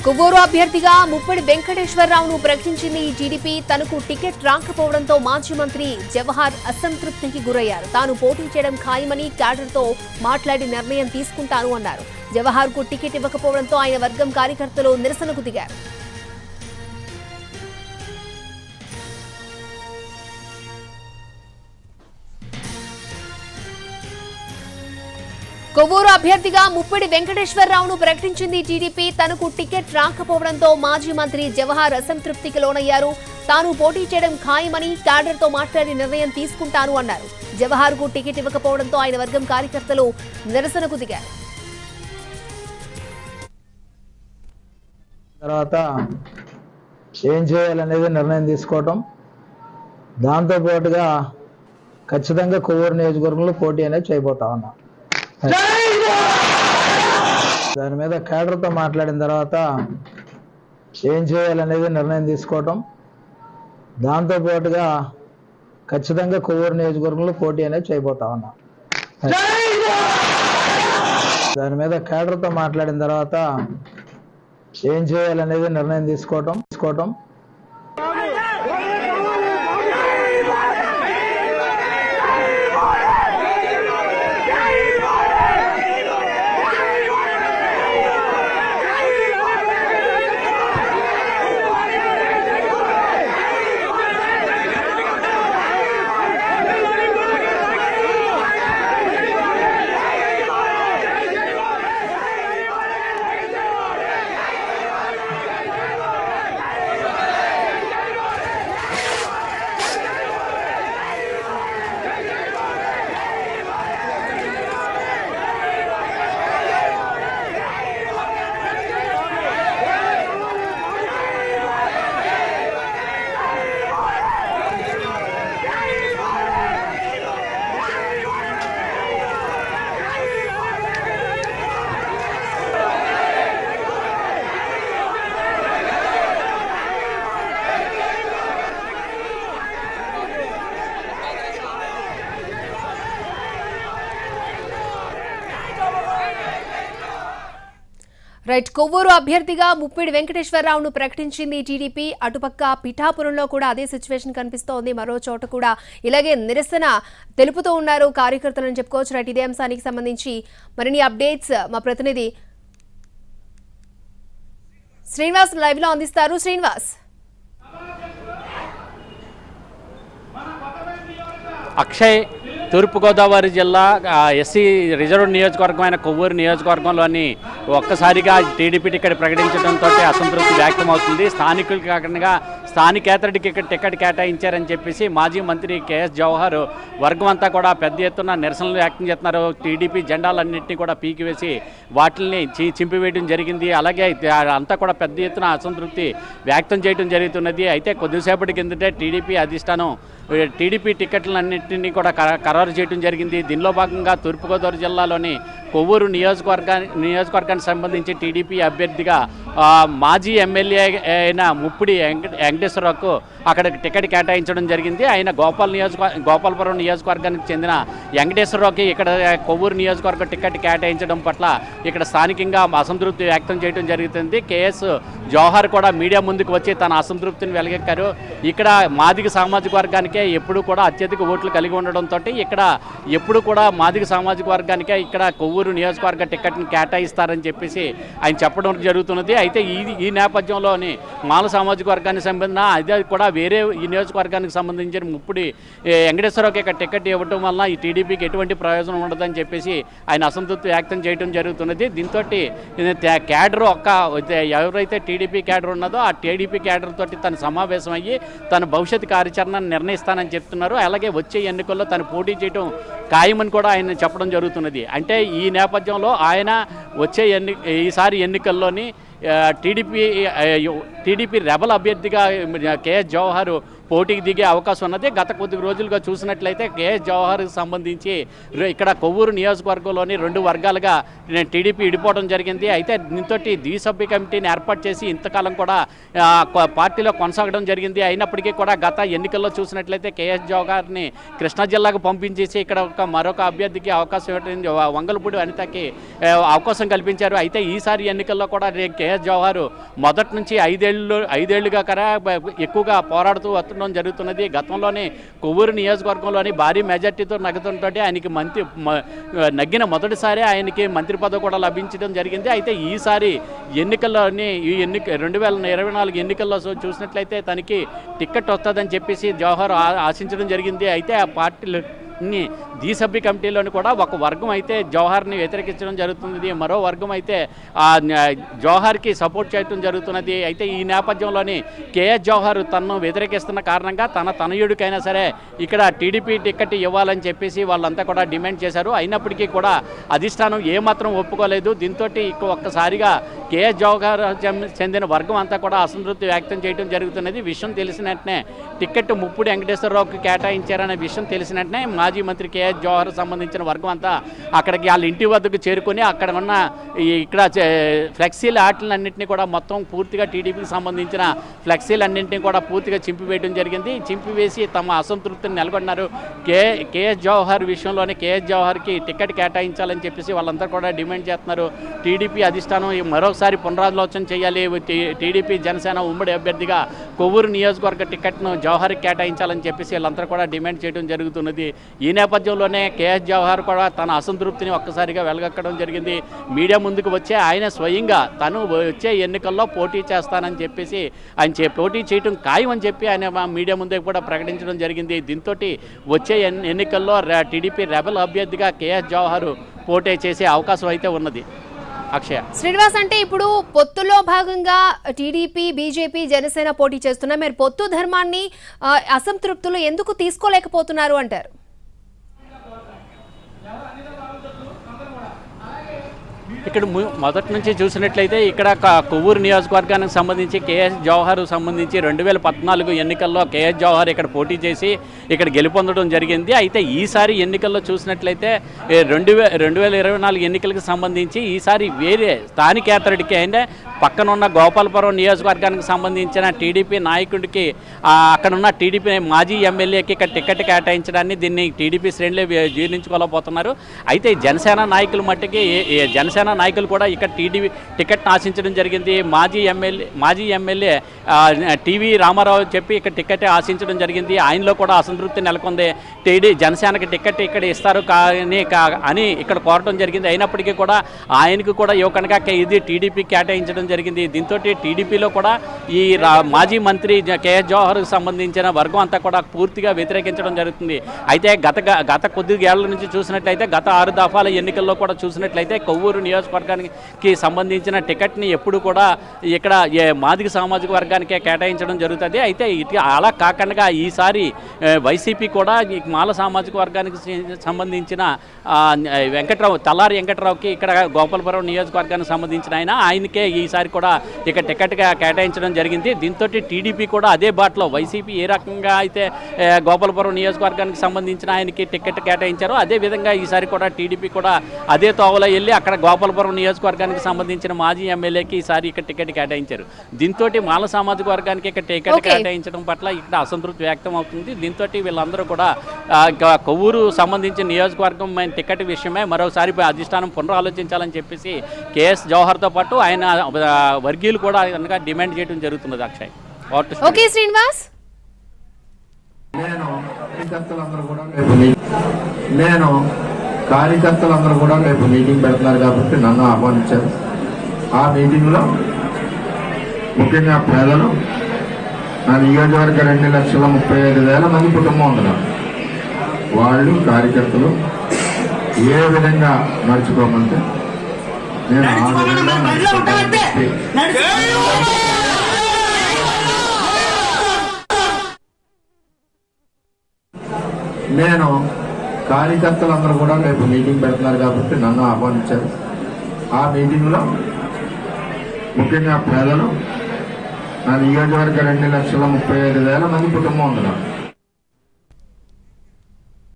కొవ్వూరు అభ్యర్థిగా ముప్పిడి వెంకటేశ్వరరావును ప్రకటించింది టీడీపీ. తనకు టికెట్ రాకపోవడంతో మాజీ మంత్రి జవహర్ అసంతృప్తికి గురయ్యారు. తాను పోటీ చేయడం ఖాయమని క్యాడర్తో మాట్లాడి నిర్ణయం తీసుకుంటాను అన్నారు. జవహర్ కు టికెట్ ఇవ్వకపోవడంతో ఆయన వర్గం కార్యకర్తలు నిరసనకు దిగారు. కొవ్వూరు అభ్యర్థిగా ముప్పిడి వెంకటేశ్వరరావును ప్రకటించింది టీడీపీ. తనకు టికెట్ రాకపోవడంతో మాజీ మంత్రి జవహర్ అసంతృప్తికి లోనయ్యారు. తాను పోటీ చేయడం ఖాయమని క్యాడర్తో మాట్లాడి నిర్ణయం తీసుకుంటాను అన్నారు. జవహర్ కు టికెట్ ఇవ్వకపోవడంతో ఆయన వర్గం కార్యకర్తలు నిరసనకు దిగారు. తర్వాత ఏం చేయాలనేది నిర్ణయం తీసుకోవటం, దాంతోపాటుగా ఖచ్చితంగా కొవ్వూరు నియోజకవర్గంలో పోటీ అనేది చేయబోతా ఉన్నా. దాని మీద క్యాడర్తో మాట్లాడిన తర్వాత ఏం చేయాలనేది నిర్ణయం తీసుకోవటం, దాంతోపాటుగా ఖచ్చితంగా కొవ్వూరు నియోజకవర్గంలో పోటీ అనేది చేయబోతా ఉన్నా. దాని మీద క్యాడర్తో మాట్లాడిన తర్వాత ఏం చేయాలనేది నిర్ణయం తీసుకోవటం రైట్. కొవ్వూరు అభ్యర్థిగా ముప్పిడి వెంకటేశ్వరరావును ప్రకటించింది టీడీపీ. అటుపక్క పిఠాపురంలో కూడా అదే సిచ్యువేషన్ కనిపిస్తోంది. మరో చోట కూడా ఇలాగే నిరసన తెలుపుతూ ఉన్నారు కార్యకర్తలని చెప్పుకోవచ్చు. రైట్, ఇదే అంశానికి సంబంధించి మరిన్ని అప్డేట్స్ మా ప్రతినిధి శ్రీనివాస్ లైవ్ లో అందిస్తారు. శ్రీనివాస్. అక్షయ్ తూర్పుగోదావరి జిల్లా ఎస్సీ రిజర్వ్ నియోజకవర్గమైన కొవ్వూరు నియోజకవర్గంలోని ఒక్కసారిగా టీడీపీ టికెట్ ప్రకటించడంతో అసంతృప్తి వ్యక్తమవుతుంది. స్థానికులు కాకుండా స్థానికేతర టికెట్ కేటాయించారని చెప్పేసి మాజీ మంత్రి కేఎస్ జవహర్ వర్గం అంతా కూడా పెద్ద ఎత్తున నిరసనలు వ్యక్తం చేస్తున్నారు. టీడీపీ జెండాలన్నింటినీ కూడా పీకివేసి వాటిని చింపివేయడం జరిగింది. అలాగే అంతా కూడా పెద్ద ఎత్తున అసంతృప్తి వ్యక్తం చేయడం జరుగుతున్నది. అయితే కొద్దిసేపటి కిందటే టీడీపీ అధిష్టానం టీడీపీ టికెట్లన్నింటినీ కూడా ఖరారు చేయడం జరిగింది. దీనిలో భాగంగా తూర్పుగోదావరి జిల్లాలోని కొవ్వూరు నియోజకవర్గానికి సంబంధించి టీడీపీ అభ్యర్థిగా మాజీ ఎమ్మెల్యే అయిన ముప్పిడి వెంకటేశ్వరరావుకు అక్కడ టికెట్ కేటాయించడం జరిగింది. ఆయన గోపాలపురం నియోజకవర్గానికి చెందిన వెంకటేశ్వరరావుకి ఇక్కడ కొవ్వూరు నియోజకవర్గ టికెట్ కేటాయించడం పట్ల ఇక్కడ స్థానికంగా అసంతృప్తి వ్యక్తం చేయడం జరుగుతుంది. కేఎస్ జవహర్ కూడా మీడియా ముందుకు వచ్చి తన అసంతృప్తిని వెలగెక్కారు. ఇక్కడ మాదిగ సామాజిక వర్గానికే ఎప్పుడు కూడా అత్యధిక ఓట్లు కలిగి ఉండడంతో ఇక్కడ ఎప్పుడు కూడా మాదిగ సామాజిక వర్గానికే ఇక్కడ కొవ్వూరు నియోజకవర్గ టికెట్ని కేటాయిస్తారని చెప్పేసి ఆయన చెప్పడం జరుగుతున్నది. అయితే ఈ నేపథ్యంలోని మాల సామాజిక వర్గానికి సంబంధించిన అదే కూడా వేరే ఈ నియోజకవర్గానికి సంబంధించిన ముప్పిడి వెంకటేశ్వరరావుకి ఇక్కడ టికెట్ ఇవ్వడం వల్ల ఈ టీడీపీకి ఎటువంటి ప్రయోజనం ఉండదని చెప్పేసి ఆయన అసంతృప్తి వ్యక్తం చేయడం జరుగుతున్నది. దీంతో క్యాడర్ ఎవరైతే టీడీపీ క్యాడర్ ఉన్నదో ఆ టీడీపీ క్యాడర్ తోటి తన సమావేశం అయ్యి తన భవిష్యత్ కార్యాచరణను నిర్ణయిస్తానని చెప్తున్నారు. అలాగే వచ్చే ఎన్నికల్లో తను పోటీ చేయడం ఖాయమని కూడా ఆయన చెప్పడం జరుగుతున్నది. అంటే ఈ నేపథ్యంలో ఆయన వచ్చే ఈసారి ఎన్నికల్లోని టీడీపీ రెబల్ అభ్యర్థిగా కేఎస్ జవహర్ పోటీకి దిగే అవకాశం ఉన్నది. గత కొద్ది రోజులుగా చూసినట్లయితే కేఎస్ జవహర్కి సంబంధించి ఇక్కడ కొవ్వూరు నియోజకవర్గంలోని 2 వర్గాలుగా టీడీపీ విడిపోవడం జరిగింది. అయితే దీంతో ద్విసభ్య కమిటీని ఏర్పాటు చేసి ఇంతకాలం కూడా పార్టీలో కొనసాగడం జరిగింది. అయినప్పటికీ కూడా గత ఎన్నికల్లో చూసినట్లయితే కేఎస్ జవహర్ని కృష్ణా జిల్లాకు పంపించేసి ఇక్కడ మరొక అభ్యర్థికి అవకాశం ఇవ్వడం, వంగలపూడి అనితకి అవకాశం కల్పించారు. అయితే ఈసారి ఎన్నికల్లో కూడా కేఎస్ జవహర్ మొదటి నుంచి 5 ఏళ్లుగా ఎక్కువగా పోరాడుతూ వస్తుండడం జరుగుతున్నది. గతంలోనే కొవ్వూరు నియోజకవర్గంలోని భారీ మెజార్టీతో నగ్గుతుంటే ఆయనకి నగ్గిన మొదటిసారి ఆయనకి మంత్రి పదవి కూడా లభించడం జరిగింది. అయితే ఈసారి ఎన్నికల్లోని 2024 ఎన్నికల్లో చూసినట్లయితే తనకి టికెట్ వస్తుందని చెప్పేసి జవహర్ ఆశించడం జరిగింది. అయితే ఆ పార్టీలు ద్విసభ్య కమిటీలోని కూడా ఒక వర్గం అయితే జవహర్ని వ్యతిరేకించడం జరుగుతున్నది, మరో వర్గం అయితే జవహర్కి సపోర్ట్ చేయడం జరుగుతున్నది. అయితే ఈ నేపథ్యంలోని కేఎస్ జవహర్ తనను వ్యతిరేకిస్తున్న కారణంగా తన తనయుడికైనా సరే ఇక్కడ టీడీపీ టికెట్ ఇవ్వాలని చెప్పేసి వాళ్ళంతా కూడా డిమాండ్ చేశారు. అయినప్పటికీ కూడా అధిష్టానం ఏమాత్రం ఒప్పుకోలేదు. దీంతో ఒక్కసారిగా కేఎస్ జవహర్ చెందిన వర్గం అంతా కూడా అసంతృప్తి వ్యక్తం చేయడం జరుగుతున్నది. విషయం తెలిసిన వెంటనే టికెట్ ముప్పుడి వెంకటేశ్వరరావుకి కేటాయించారనే విషయం తెలిసిన వెంటనే మాజీ మంత్రి కేఎస్ జవహర్ సంబంధించిన వర్గం అంతా అక్కడికి వాళ్ళ ఇంటి వద్దకు చేరుకొని అక్కడ ఉన్న ఇక్కడ ఫ్లెక్సీల ఆటలన్నింటినీ కూడా మొత్తం పూర్తిగా టీడీపీకి సంబంధించిన ఫ్లెక్సీలన్నింటినీ కూడా పూర్తిగా చింపివేయడం జరిగింది. చింపివేసి తమ అసంతృప్తిని నెలకొన్నారు. కేఎస్ జవహర్ విషయంలోనే కేఎస్ జవహర్కి టికెట్ కేటాయించాలని చెప్పేసి వాళ్ళంతా కూడా డిమాండ్ చేస్తున్నారు. టీడీపీ అధిష్టానం మరోసారి పునరాలోచన చేయాలి. టీడీపీ జనసేన ఉమ్మడి అభ్యర్థిగా కొవ్వూరు నియోజకవర్గ టికెట్ను జవహర్కి కేటాయించాలని చెప్పేసి వీళ్ళంతా కూడా డిమాండ్ చేయడం జరుగుతున్నది. ఈ నేపథ్యంలోనే కేఎస్ జవహర్ కూడా తన అసంతృప్తిని ఒక్కసారిగా వెలగక్కడం జరిగింది. మీడియా ముందుకు వచ్చే ఆయన స్వయంగా తను వచ్చే ఎన్నికల్లో పోటీ చేస్తానని చెప్పేసి ఆయన పోటీ చేయడం ఖాయమని చెప్పి ఆయన మీడియా ముందే కూడా ప్రకటించడం జరిగింది. దీంతో వచ్చే ఎన్నికల్లో టీడీపీ రెబల్ అభ్యర్థిగా కేఎస్ జవహర్ పోటీ చేసే అవకాశం అయితే ఉన్నది. అక్షయ శ్రీనివాస్, అంటే ఇప్పుడు పొత్తులో భాగంగా టీడీపీ, బీజేపీ, జనసేన పోటీ చేస్తున్నా, మీరు పొత్తు ధర్మాన్ని అసంతృప్తులు ఎందుకు తీసుకోలేకపోతున్నారు అంటారు? ఇక్కడ మొదటి నుంచి చూసినట్లయితే ఇక్కడ కొవ్వూరు నియోజకవర్గానికి సంబంధించి కేఎస్ జవహర్ సంబంధించి 2014 ఎన్నికల్లో కేఎస్ జవహర్ ఇక్కడ పోటీ చేసి ఇక్కడ గెలుపొందడం జరిగింది. అయితే ఈసారి ఎన్నికల్లో చూసినట్లయితే 2024 ఎన్నికలకు సంబంధించి ఈసారి వేరే స్థానికేతరుడికి అంటే పక్కనున్న గోపాలపురం నియోజకవర్గానికి సంబంధించిన టీడీపీ నాయకుడికి అక్కడున్న టీడీపీ మాజీ ఎమ్మెల్యేకి ఇక్కడ టికెట్ కేటాయించడాన్ని దీన్ని టీడీపీ శ్రేణులే జీర్ణించుకోలేకపోతున్నారు. అయితే జనసేన నాయకులు మట్టుకి జనసేన నాయకులు కూడా ఇక్కడ టీడీపీ టికెట్ను ఆశించడం జరిగింది. మాజీ ఎమ్మెల్యే టీవీ రామారావు చెప్పి ఇక్కడ టికెట్ ఆశించడం జరిగింది. ఆయనలో కూడా అసంతృప్తి నెలకొంది. జనసేనకి టికెట్ ఇక్కడ ఇస్తారు అని ఇక్కడ కోరటం జరిగింది. అయినప్పటికీ కూడా ఆయనకు కూడా యువకనగా ఇది టీడీపీ కేటాయించడం జరిగింది. దీంతో టీడీపీలో కూడా ఈ మాజీ మంత్రి కేఎస్ జవహర్కి సంబంధించిన వర్గం అంతా కూడా పూర్తిగా వ్యతిరేకించడం జరుగుతుంది. అయితే గత కొద్ది ఏళ్ల నుంచి చూసినట్లయితే గత 6 దఫాల ఎన్నికల్లో కూడా చూసినట్లయితే కొవ్వూరు నియోజకవర్గానికి సంబంధించిన టికెట్ని ఎప్పుడు కూడా ఇక్కడ మాదిగ సామాజిక వర్గానికే కేటాయించడం జరుగుతుంది. అయితే అలా కాకుండా ఈసారి వైసీపీ కూడా ఈ మాల సామాజిక వర్గానికి సంబంధించిన తల్లారి వెంకట్రావుకి ఇక్కడ గోపాలపురం నియోజకవర్గానికి సంబంధించిన ఆయనకే ఈసారి కూడా ఇక టికెట్గా కేటాయించడం జరిగింది. దీంతో టీడీపీ కూడా అదే బాటలో వైసీపీ ఏ రకంగా అయితే గోపాలపురం నియోజకవర్గానికి సంబంధించిన ఆయనకి టికెట్ కేటాయించారో అదేవిధంగా ఈసారి కూడా టీడీపీ కూడా అదే తోవలో వెళ్ళి అక్కడ గోపాలపురం నియోజకవర్గానికి సంబంధించిన మాజీ ఎమ్మెల్యేకి ఈసారి ఇక్కడ టికెట్ కేటాయించారు. దీంతో మాల సామాజిక వర్గానికి ఇక్కడ టికెట్ కేటాయించడం పట్ల ఇక్కడ అసంతృప్తి వ్యక్తం అవుతుంది. దీంతో వీళ్ళందరూ కూడా కొవ్వూరు సంబంధించిన నియోజకవర్గం టికెట్ విషయమే మరోసారి అధిష్టానం పునరాలోచించాలని చెప్పేసి కేఎస్ జవహర్తో పాటు ఆయన వర్గీయులు కూడా డిమాండ్ చేయడం జరుగుతున్నది. అక్షయ్. ఓకే శ్రీనివాస్. కార్యకర్తలందరూ కూడా రేపు మీటింగ్ పెడుతున్నారు కాబట్టి నన్ను ఆహ్వానించారు. ఆ మీటింగ్లో ముఖ్యంగా పేదలు, నా నియోజకవర్గ 2,35,000 మంది కుటుంబం ఉన్నారు. వాళ్ళు కార్యకర్తలు ఏ విధంగా నడుచుకోమంటే నేను నేను కార్యకర్తలందరూ కూడా రేపు మీటింగ్ పెడుతున్నారు కాబట్టి నన్ను ఆహ్వానించారు. ఆ మీటింగ్లో ముఖ్యంగా పేదలు, నా నియోజకవర్గ 2,35,000 మంది కుటుంబం ఉంది నాకు.